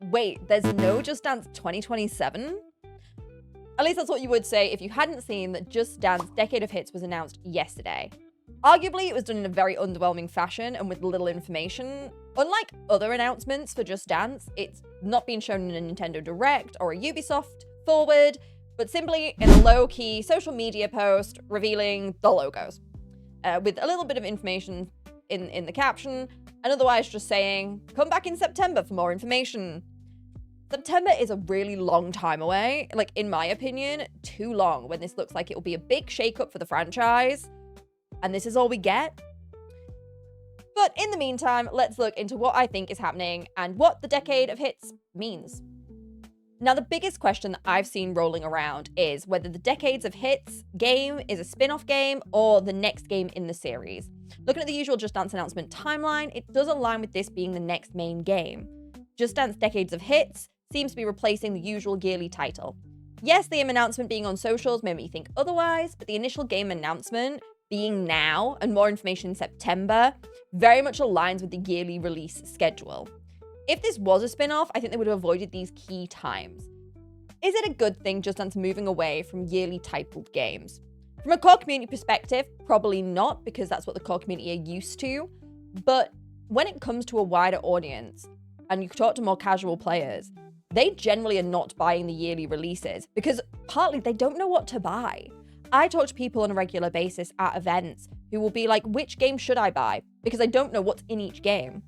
wait, there's no Just Dance 2027? At least that's what you would say if you hadn't seen that Just Dance Decade of Hits was announced yesterday. Arguably, it was done in a very underwhelming fashion and with little information. Unlike other announcements for Just Dance, it's not been shown in a Nintendo Direct or a Ubisoft Forward, but simply in a low-key social media post revealing the logos, with a little bit of information in the caption, and otherwise just saying, come back in September for more information. September is a really long time away, like, in my opinion, too long, when this looks like it will be a big shakeup for the franchise, and this is all we get. But in the meantime, let's look into what I think is happening and what the Decade of Hits means. Now, the biggest question that I've seen rolling around is whether the Decades of Hits game is a spin-off game or the next game in the series. Looking at the usual Just Dance announcement timeline, it does align with this being the next main game. Just Dance Decades of Hits seems to be replacing the usual yearly title. Yes, the announcement being on socials made me think otherwise, but the initial game announcement being now and more information in September very much aligns with the yearly release schedule. If this was a spin-off, I think they would have avoided these key times. Is it a good thing Just Dance moving away from yearly titled games? From a core community perspective, probably not, because that's what the core community are used to. But when it comes to a wider audience, and you talk to more casual players, they generally are not buying the yearly releases because partly they don't know what to buy. I talk to people on a regular basis at events who will be like, which game should I buy? Because I don't know what's in each game.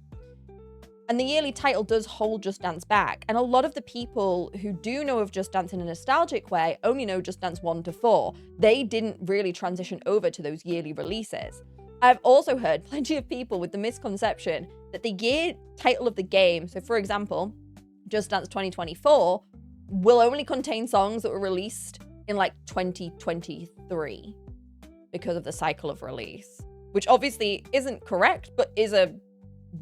And the yearly title does hold Just Dance back. And a lot of the people who do know of Just Dance in a nostalgic way only know Just Dance 1 to 4. They didn't really transition over to those yearly releases. I've also heard plenty of people with the misconception that the year title of the game, so for example, Just Dance 2024, will only contain songs that were released in like 2023 because of the cycle of release, which obviously isn't correct, but is a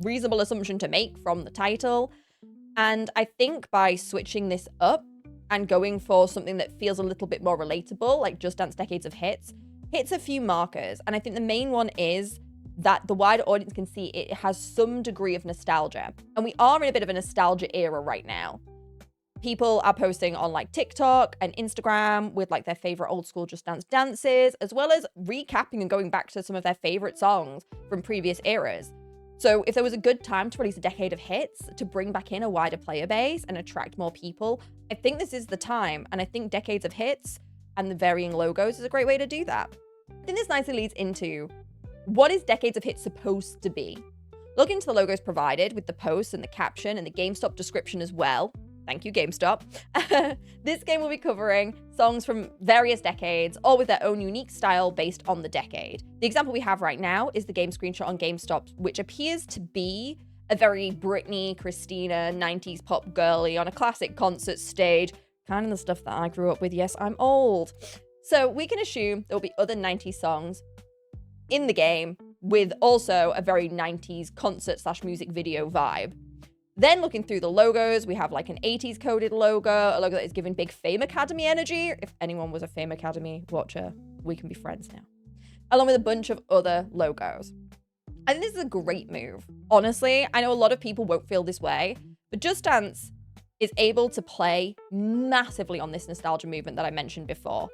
reasonable assumption to make from the title. And I think by switching this up and going for something that feels a little bit more relatable, like Just Dance Decades of Hits, hits a few markers. And I think the main one is that the wider audience can see it has some degree of nostalgia. And we are in a bit of a nostalgia era right now. People are posting on like TikTok and Instagram with like their favorite old school Just Dance dances, as well as recapping and going back to some of their favorite songs from previous eras. So if there was a good time to release a Decade of Hits to bring back in a wider player base and attract more people, I think this is the time. And I think Decades of Hits and the varying logos is a great way to do that. I think this nicely leads into, what is Decades of Hits supposed to be? Look into the logos provided with the post and the caption and the GameStop description as well. Thank you, GameStop. This game will be covering songs from various decades, all with their own unique style based on the decade. The example we have right now is the game screenshot on GameStop, which appears to be a very Britney, Christina, 90s pop girly on a classic concert stage, kind of the stuff that I grew up with. Yes, I'm old. So we can assume there'll be other 90s songs in the game with also a very 90s concert/music video vibe. Then looking through the logos, we have like an 80s coded logo, a logo that is giving big Fame Academy energy. If anyone was a Fame Academy watcher, we can be friends now. Along with a bunch of other logos. I think this is a great move. Honestly, I know a lot of people won't feel this way, but Just Dance is able to play massively on this nostalgia movement that I mentioned before.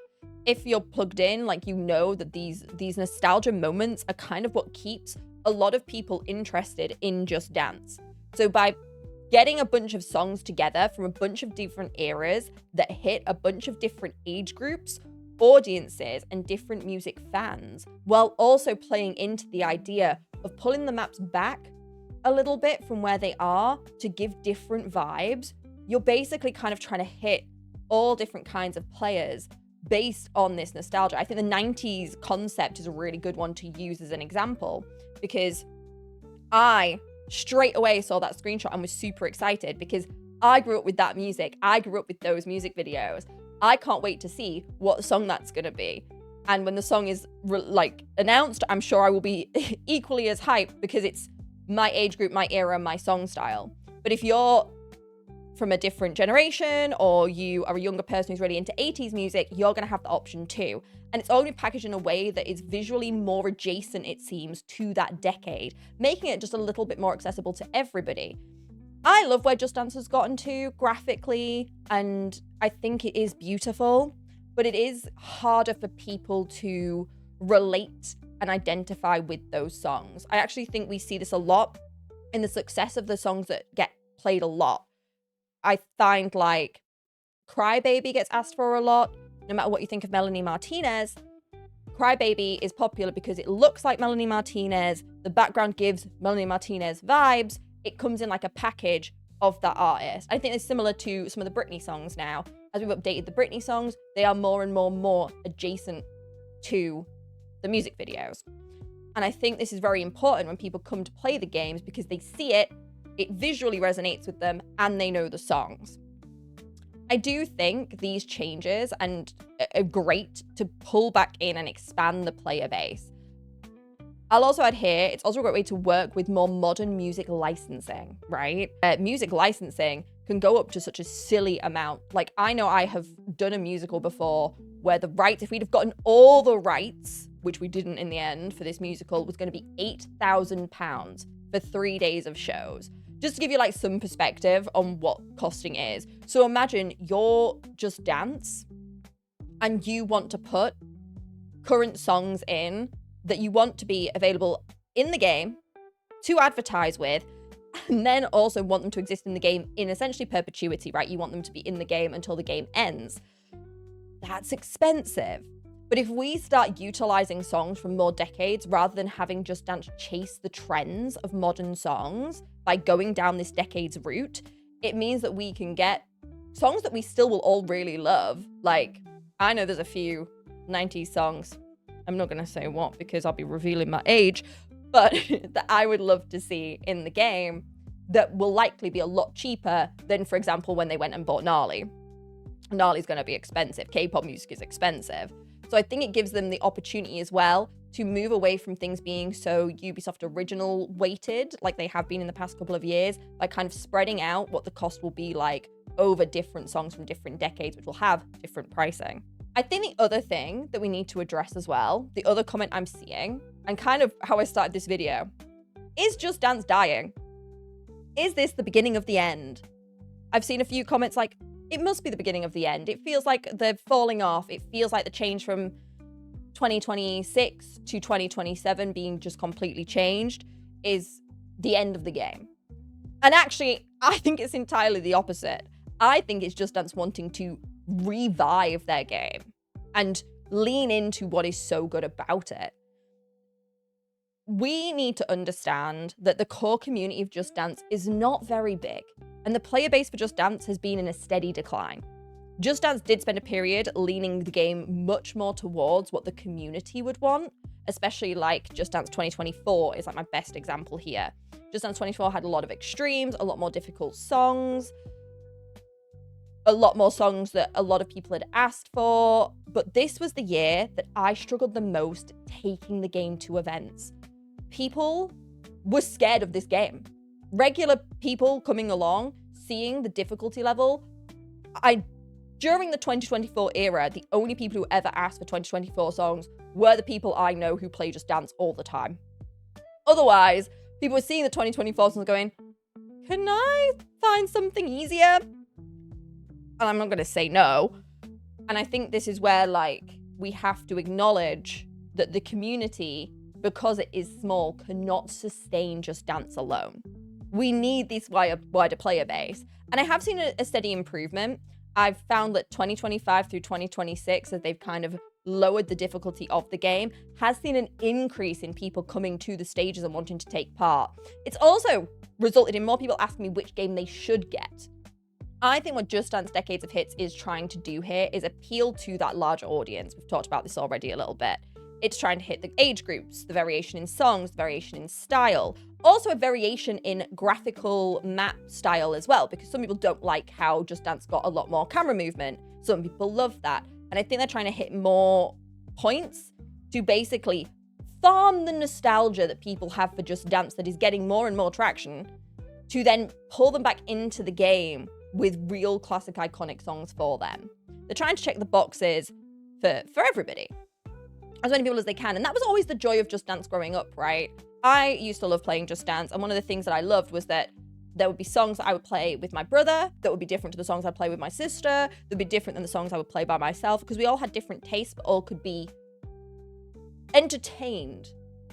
If you're plugged in, like, you know that these nostalgia moments are kind of what keeps a lot of people interested in Just Dance. So by getting a bunch of songs together from a bunch of different eras that hit a bunch of different age groups, audiences, and different music fans, while also playing into the idea of pulling the maps back a little bit from where they are to give different vibes, you're basically kind of trying to hit all different kinds of players based on this nostalgia. I think the 90s concept is a really good one to use as an example, because I straight away saw that screenshot and was super excited because I grew up with that music. I grew up with those music videos. I can't wait to see what song that's going to be. And when the song is announced, I'm sure I will be equally as hyped because it's my age group, my era, my song style. But if you're from a different generation or you are a younger person who's really into 80s music, you're going to have the option too. And it's only packaged in a way that is visually more adjacent, it seems, to that decade, making it just a little bit more accessible to everybody. I love where Just Dance has gotten to graphically, and I think it is beautiful, but it is harder for people to relate and identify with those songs. I actually think we see this a lot in the success of the songs that get played a lot. I find like Crybaby gets asked for a lot. No matter what you think of Melanie Martinez, Crybaby is popular because it looks like Melanie Martinez. The background gives Melanie Martinez vibes. It comes in like a package of that artist. I think it's similar to some of the Britney songs now. As we've updated the Britney songs, they are more and more adjacent to the music videos. And I think this is very important when people come to play the games because they see it visually resonates with them, and they know the songs. I do think these changes are great to pull back in and expand the player base. I'll also add here, it's also a great way to work with more modern music licensing, right? Music licensing can go up to such a silly amount. Like, I know I have done a musical before where the rights, if we'd have gotten all the rights, which we didn't in the end for this musical, was going to be £8,000 for 3 days of shows. Just to give you like some perspective on what costing is. So imagine you're Just Dance and you want to put current songs in that you want to be available in the game to advertise with, and then also want them to exist in the game in essentially perpetuity, right? You want them to be in the game until the game ends. That's expensive. But if we start utilizing songs from more decades rather than having Just Dance chase the trends of modern songs by going down this decade's route, it means that we can get songs that we still will all really love. Like, I know there's a few 90s songs, I'm not going to say what because I'll be revealing my age, but that I would love to see in the game that will likely be a lot cheaper than, for example, when they went and bought Gnarly. Gnarly's going to be expensive. K-pop music is expensive. So I think it gives them the opportunity as well to move away from things being so Ubisoft original weighted, like they have been in the past couple of years, by kind of spreading out what the cost will be like over different songs from different decades, which will have different pricing. I think the other thing that we need to address as well, the other comment I'm seeing, and kind of how I started this video, is Just Dance dying? Is this the beginning of the end? I've seen a few comments like, it must be the beginning of the end. It feels like they're falling off. It feels like the change from 2026 to 2027 being just completely changed is the end of the game. And actually, I think it's entirely the opposite. I think it's Just Dance wanting to revive their game and lean into what is so good about it. We need to understand that the core community of Just Dance is not very big, and the player base for Just Dance has been in a steady decline. Just Dance did spend a period leaning the game much more towards what the community would want, especially like Just Dance 2024 is like my best example here. Just Dance 2024 had a lot of extremes, a lot more difficult songs, a lot more songs that a lot of people had asked for, but this was the year that I struggled the most taking the game to events. People were scared of this game. Regular people coming along, seeing the difficulty level. During the 2024 era, the only people who ever asked for 2024 songs were the people I know who play Just Dance all the time. Otherwise, people were seeing the 2024 songs going, can I find something easier? And I'm not going to say no. And I think this is where, like, we have to acknowledge that the community, because it is small, cannot sustain Just Dance alone. We need this wider player base. And I have seen a steady improvement. I've found that 2025 through 2026, as they've kind of lowered the difficulty of the game, has seen an increase in people coming to the stages and wanting to take part. It's also resulted in more people asking me which game they should get. I think what Just Dance Decades of Hits is trying to do here is appeal to that larger audience. We've talked about this already a little bit. It's trying to hit the age groups, the variation in songs, the variation in style, also a variation in graphical map style as well, because some people don't like how Just Dance got a lot more camera movement. Some people love that. And I think they're trying to hit more points to basically farm the nostalgia that people have for Just Dance that is getting more and more traction, to then pull them back into the game with real classic iconic songs for them. They're trying to check the boxes for everybody, as many people as they can. And that was always the joy of Just Dance growing up, right? I used to love playing Just Dance, and one of the things that I loved was that There would be songs that I would play with my brother that would be different to the songs I'd play with my sister. That would be different than the songs I would play by myself, because we all had different tastes, but all could be entertained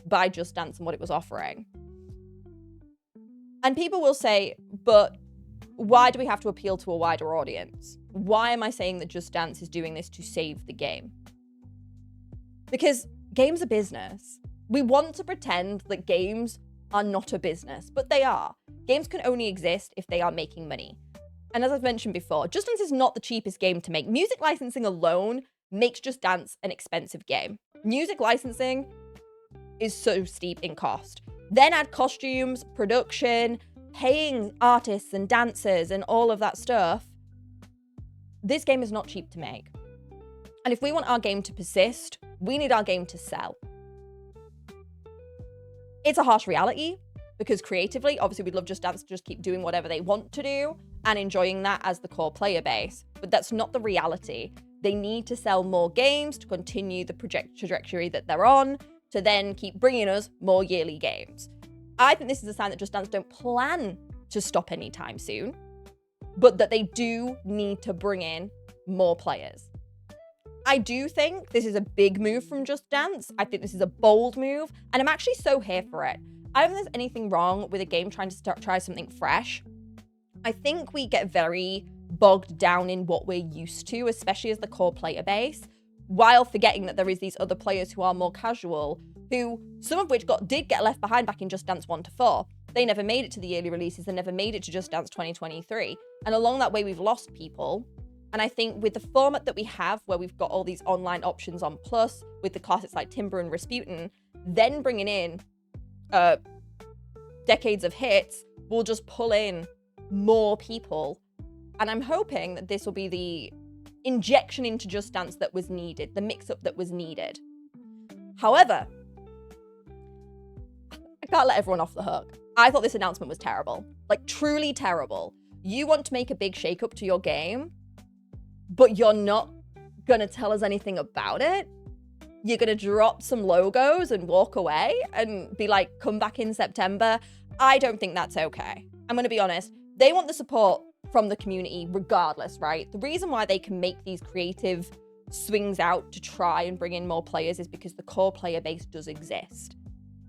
by Just Dance and what it was offering. And people will say, but why do we have to appeal to a wider audience? Why am I saying that Just Dance is doing this to save the game? Because games are business. We want to pretend that games are not a business, but they are. Games can only exist if they are making money. And as I've mentioned before, Just Dance is not the cheapest game to make. Music licensing alone makes Just Dance an expensive game. Music licensing is so steep in cost. Then add costumes, production, paying artists and dancers and all of that stuff. This game is not cheap to make. And if we want our game to persist, we need our game to sell. It's a harsh reality, because creatively, obviously we'd love Just Dance to just keep doing whatever they want to do and enjoying that as the core player base. But that's not the reality. They need to sell more games to continue the trajectory that they're on, to then keep bringing us more yearly games. I think this is a sign that Just Dance don't plan to stop anytime soon, but that they do need to bring in more players. I do think this is a big move from Just Dance. I think this is a bold move, and I'm actually so here for it. I don't think there's anything wrong with a game trying to try something fresh. I think we get very bogged down in what we're used to, especially as the core player base, while forgetting that there is these other players who are more casual, who, some of which did get left behind back in Just Dance 1 to 4. They never made it to the yearly releases, they never made it to Just Dance 2023. And along that way, we've lost people. And I think with the format that we have, where we've got all these online options on Plus, with the classics like Timber and Rasputin, then bringing in Decades of Hits, will just pull in more people. And I'm hoping that this will be the injection into Just Dance that was needed, the mix-up that was needed. However, I can't let everyone off the hook. I thought this announcement was terrible. Like, truly terrible. You want to make a big shake-up to your game, but you're not gonna tell us anything about it? You're gonna drop some logos and walk away and be like, come back in September? I don't think that's okay. I'm gonna be honest. They want the support from the community regardless, right? The reason why they can make these creative swings out to try and bring in more players is because the core player base does exist.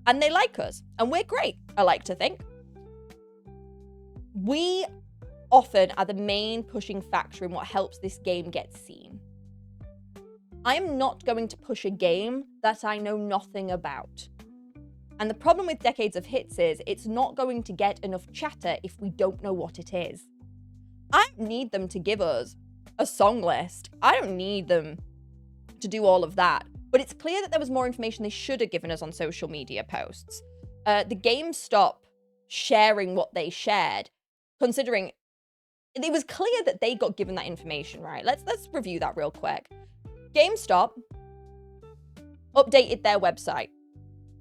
And they like us, and we're great, I like to think. We often are the main pushing factor in what helps this game get seen. I am not going to push a game that I know nothing about. And the problem with Decades of Hits is it's not going to get enough chatter if we don't know what it is. I don't need them to give us a song list. I don't need them to do all of that. But it's clear that there was more information they should have given us on social media posts. The GameStop sharing what they shared, considering it was clear that they got given that information, right? Let's review that real quick. GameStop updated their website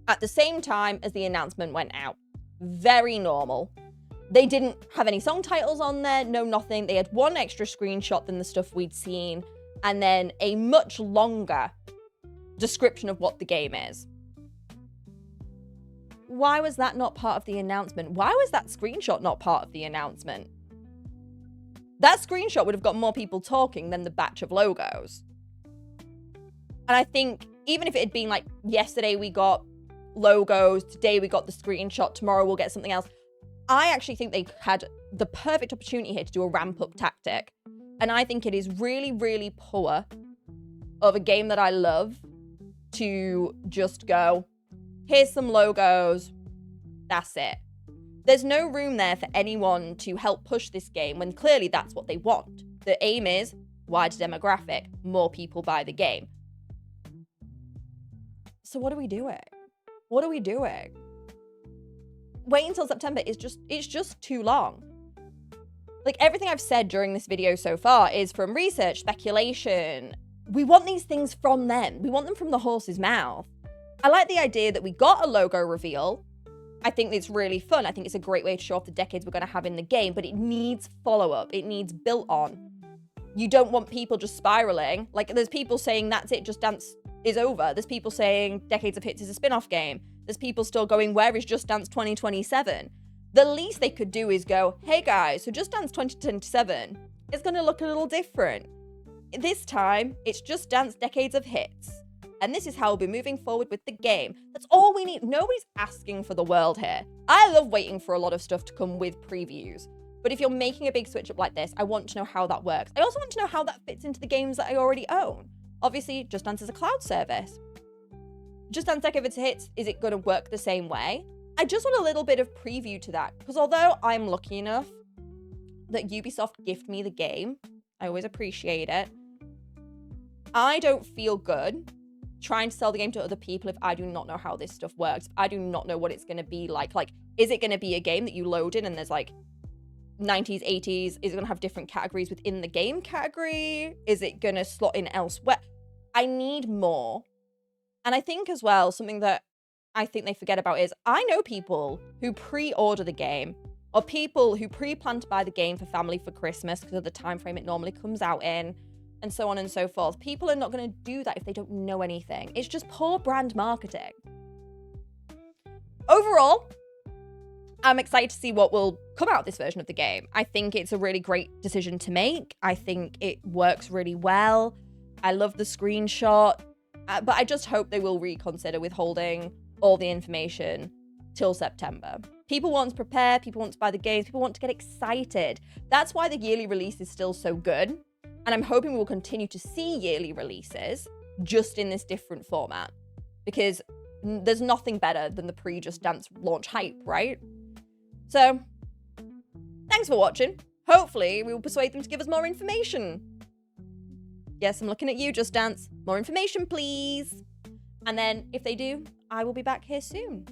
at the same time as the announcement went out. Very normal. They didn't have any song titles on there, no nothing. They had one extra screenshot than the stuff we'd seen, and then a much longer description of what the game is. Why was that not part of the announcement? Why was that screenshot not part of the announcement? That screenshot would have got more people talking than the batch of logos. And I think even if it had been like, yesterday we got logos, today we got the screenshot, tomorrow we'll get something else, I actually think they had the perfect opportunity here to do a ramp-up tactic. And I think it is really, really poor of a game that I love to just go, here's some logos, that's it. There's no room there for anyone to help push this game when clearly that's what they want. The aim is wider demographic, more people buy the game. So what are we doing? What are we doing? Waiting until September is it's just too long. Like, everything I've said during this video so far is from research, speculation. We want these things from them. We want them from the horse's mouth. I like the idea that we got a logo reveal. I think it's really fun. I think it's a great way to show off the decades we're going to have in the game, but it needs follow-up. It needs built on. You don't want people just spiraling. Like, there's people saying that's it, Just Dance is over. There's people saying Decades of Hits is a spin-off game. There's people still going, where is Just Dance 2027? The least they could do is go, hey guys, so Just Dance 2027 is going to look a little different. This time, it's Just Dance Decades of Hits. And this is how we'll be moving forward with the game. That's all we need. Nobody's asking for the world here. I love waiting for a lot of stuff to come with previews. But if you're making a big switch up like this, I want to know how that works. I also want to know how that fits into the games that I already own. Obviously, Just Dance is a cloud service. Just Dance Decades of Hits, is it going to work the same way? I just want a little bit of preview to that, because although I'm lucky enough that Ubisoft gift me the game, I always appreciate it, I don't feel good trying to sell the game to other people if I do not know how this stuff works. I do not know what it's going to be like. Like, is it going to be a game that you load in and there's like 90s, 80s? Is it going to have different categories within the game category? Is it going to slot in elsewhere? I need more. And I think as well, something that I think they forget about is I know people who pre-order the game, or people who pre-plan to buy the game for family for Christmas because of the time frame it normally comes out in, and so on and so forth. People are not going to do that if they don't know anything. It's just poor brand marketing. Overall, I'm excited to see what will come out of this version of the game. I think it's a really great decision to make. I think it works really well. I love the screenshot, but I just hope they will reconsider withholding all the information till September. People want to prepare, people want to buy the games, people want to get excited. That's why the yearly release is still so good. And I'm hoping we'll continue to see yearly releases just in this different format, because there's nothing better than the pre-Just Dance launch hype, right? So, thanks for watching. Hopefully, we will persuade them to give us more information. Yes, I'm looking at you, Just Dance. More information, please. And then, if they do, I will be back here soon.